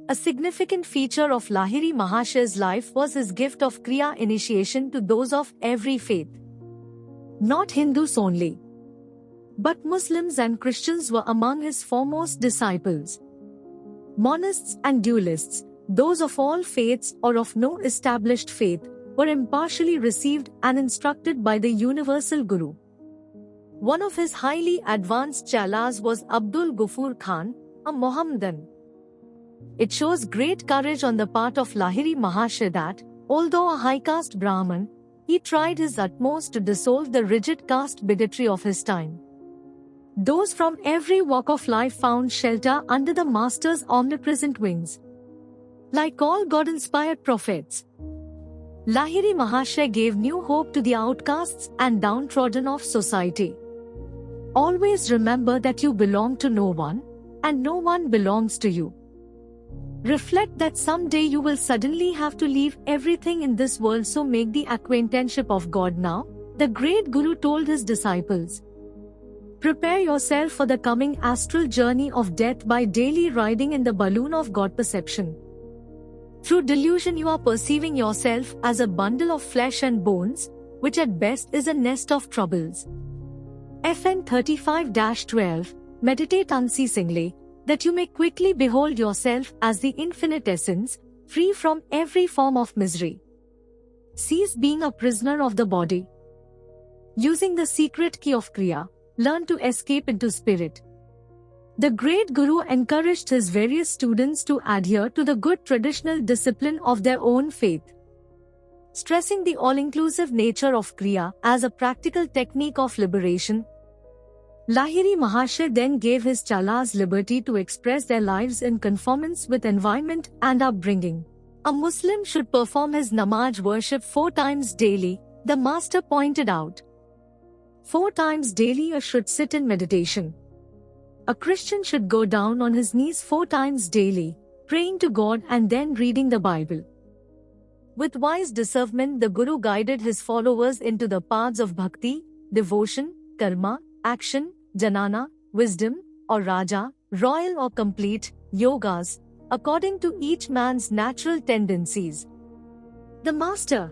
A significant feature of Lahiri Mahashaya's life was his gift of Kriya initiation to those of every faith. Not Hindus only, but Muslims and Christians were among his foremost disciples. Monists and dualists, those of all faiths or of no established faith, were impartially received and instructed by the universal Guru. One of his highly advanced Chalas was Abdul Ghaffur Khan, a Mohammedan. It shows great courage on the part of Lahiri Mahashaya that, although a high caste Brahmin, he tried his utmost to dissolve the rigid caste bigotry of his time. Those from every walk of life found shelter under the Master's omnipresent wings. Like all God-inspired prophets, Lahiri Mahashaya gave new hope to the outcasts and downtrodden of society. Always remember that you belong to no one, and no one belongs to you. Reflect that someday you will suddenly have to leave everything in this world, so make the acquaintanceship of God now, the great Guru told his disciples. Prepare yourself for the coming astral journey of death by daily riding in the balloon of God perception. Through delusion you are perceiving yourself as a bundle of flesh and bones, which at best is a nest of troubles. FN 35-12, meditate unceasingly, that you may quickly behold yourself as the infinite essence, free from every form of misery. Cease being a prisoner of the body. Using the secret key of Kriya, learn to escape into spirit. The great Guru encouraged his various students to adhere to the good traditional discipline of their own faith. Stressing the all-inclusive nature of Kriya as a practical technique of liberation, Lahiri Mahashaya then gave his Chalas liberty to express their lives in conformance with environment and upbringing. A Muslim should perform his namaz worship 4 times daily, the Master pointed out. 4 times daily should sit in meditation. A Christian should go down on his knees 4 times daily, praying to God and then reading the Bible. With wise discernment, the Guru guided his followers into the paths of bhakti, devotion, karma, action, jnana, wisdom, or raja, royal or complete, yogas, according to each man's natural tendencies. The Master,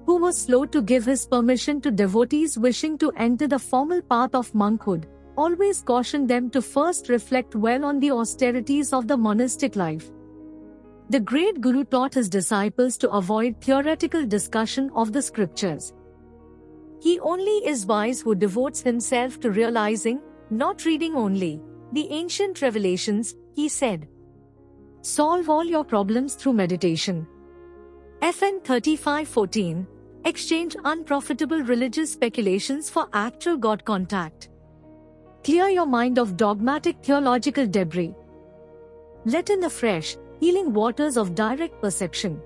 who was slow to give his permission to devotees wishing to enter the formal path of monkhood, always cautioned them to first reflect well on the austerities of the monastic life. The great Guru taught his disciples to avoid theoretical discussion of the scriptures. He only is wise who devotes himself to realizing, not reading only, the ancient revelations, he said. Solve all your problems through meditation. FN 35-14, exchange unprofitable religious speculations for actual God contact. Clear your mind of dogmatic theological debris. Let in the fresh, healing waters of direct perception.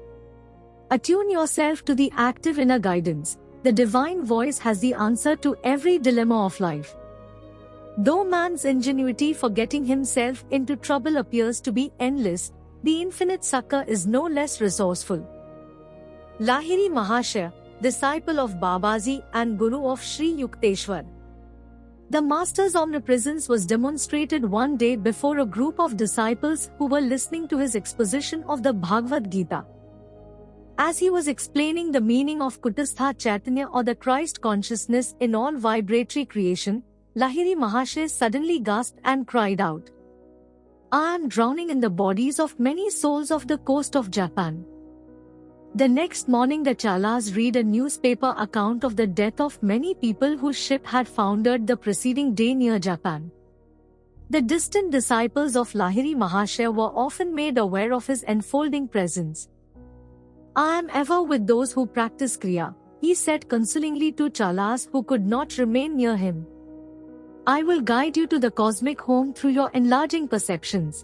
Attune yourself to the active inner guidance. The divine voice has the answer to every dilemma of life. Though man's ingenuity for getting himself into trouble appears to be endless, the infinite succor is no less resourceful. Lahiri Mahashaya, disciple of Babaji and Guru of Sri Yukteswar. The Master's omnipresence was demonstrated one day before a group of disciples who were listening to his exposition of the Bhagavad Gita. As he was explaining the meaning of Kutastha Chaitanya, or the Christ consciousness in all vibratory creation, Lahiri Mahashaya suddenly gasped and cried out, "I am drowning in the bodies of many souls of the coast of Japan." The next morning the Chalas read a newspaper account of the death of many people whose ship had foundered the preceding day near Japan. The distant disciples of Lahiri Mahashaya were often made aware of his enfolding presence. "I am ever with those who practice Kriya," he said consolingly to Chalas who could not remain near him. "I will guide you to the cosmic home through your enlarging perceptions."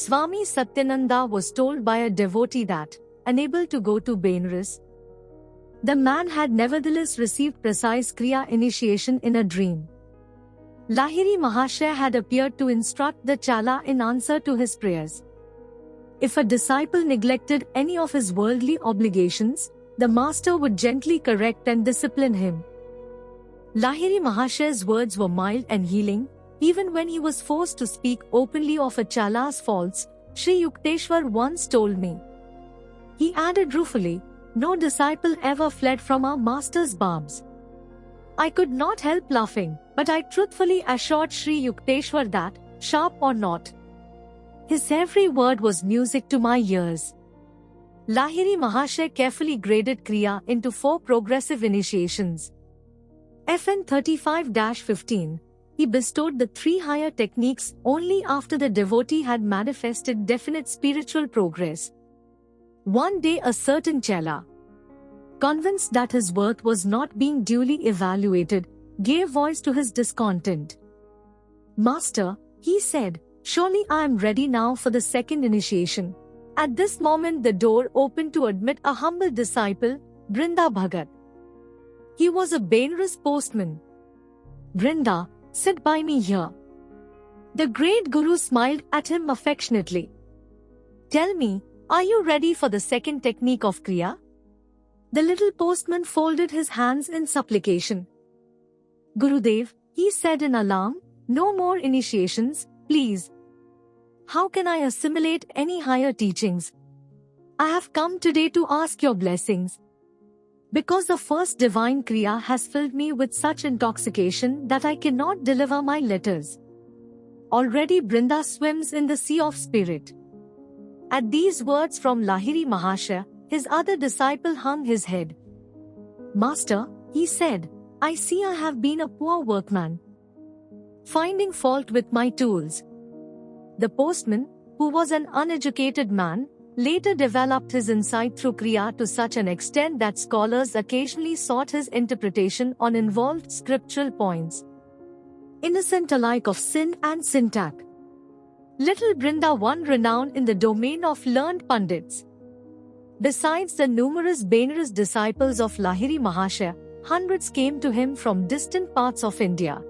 Swami Satyananda was told by a devotee that, unable to go to Benares, the man had nevertheless received precise Kriya initiation in a dream. Lahiri Mahashaya had appeared to instruct the Chala in answer to his prayers. If a disciple neglected any of his worldly obligations, the Master would gently correct and discipline him. Lahiri Mahashaya's words were mild and healing, even when he was forced to speak openly of a Chala's faults, Sri Yukteswar once told me. He added ruefully, no disciple ever fled from our master's barbs. I could not help laughing, but I truthfully assured Sri Yukteswar that, sharp or not, his every word was music to my ears. Lahiri Mahasaya carefully graded Kriya into 4 progressive initiations. FN 35-15. He bestowed the 3 higher techniques only after the devotee had manifested definite spiritual progress. One day a certain Chela, convinced that his worth was not being duly evaluated, gave voice to his discontent. Master, he said, surely I am ready now for the second initiation. At this moment the door opened to admit a humble disciple, Brinda Bhagat. He was a Benares postman. Brinda, sit by me here. The great Guru smiled at him affectionately. Tell me, are you ready for the second technique of Kriya? The little postman folded his hands in supplication. Gurudev, he said in alarm, no more initiations, please. How can I assimilate any higher teachings? I have come today to ask your blessings. Because the first divine Kriya has filled me with such intoxication that I cannot deliver my letters. Already Brinda swims in the sea of spirit. At these words from Lahiri Mahasaya, his other disciple hung his head. Master, he said, I see I have been a poor workman, finding fault with my tools. The postman, who was an uneducated man, later developed his insight through Kriya to such an extent that scholars occasionally sought his interpretation on involved scriptural points, innocent alike of sin and syntax. Little Brinda won renown in the domain of learned Pandits. Besides the numerous Benares disciples of Lahiri Mahasaya, hundreds came to him from distant parts of India.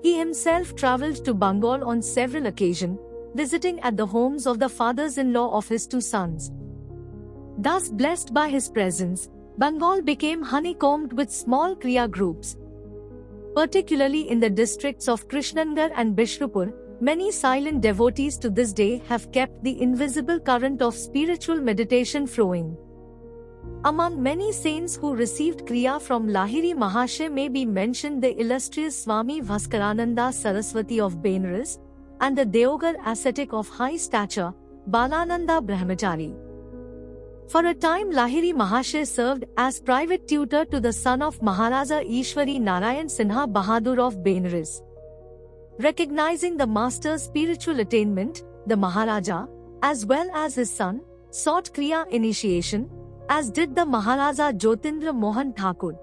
He himself travelled to Bengal on several occasions, visiting at the homes of the fathers-in-law of his 2 sons. Thus blessed by his presence, Bengal became honeycombed with small Kriya groups. Particularly in the districts of Krishnanagar and Bishnupur, many silent devotees to this day have kept the invisible current of spiritual meditation flowing. Among many saints who received Kriya from Lahiri Mahasaya may be mentioned the illustrious Swami Bhaskarananda Saraswati of Benares, and the Deoghar ascetic of high stature, Balananda Brahmachari. For a time Lahiri Mahasaya served as private tutor to the son of Maharaja Ishwari Narayan Sinha Bahadur of Benares. Recognizing the master's spiritual attainment, the Maharaja, as well as his son, sought Kriya initiation, as did the Maharaja Jyotindra Mohan Thakur.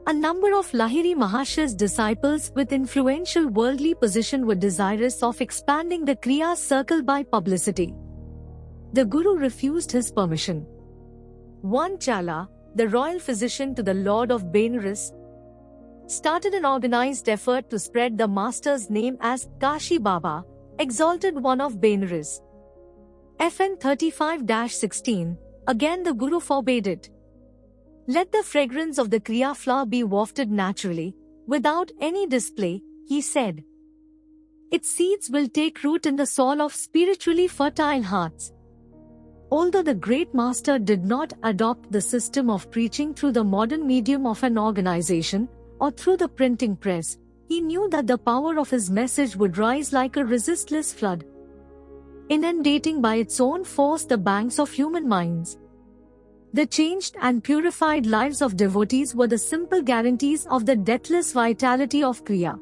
A number of Lahiri Mahasaya's disciples with influential worldly position were desirous of expanding the Kriya circle by publicity. The Guru refused his permission. One Chala, the royal physician to the Lord of Benares, started an organized effort to spread the master's name as Kashi Baba, exalted one of Benares. FN 35-16, again the Guru forbade it. Let the fragrance of the Kriya flower be wafted naturally, without any display, he said. Its seeds will take root in the soil of spiritually fertile hearts. Although the great master did not adopt the system of preaching through the modern medium of an organization, or through the printing press, he knew that the power of his message would rise like a resistless flood, inundating by its own force the banks of human minds. The changed and purified lives of devotees were the simple guarantees of the deathless vitality of Kriya.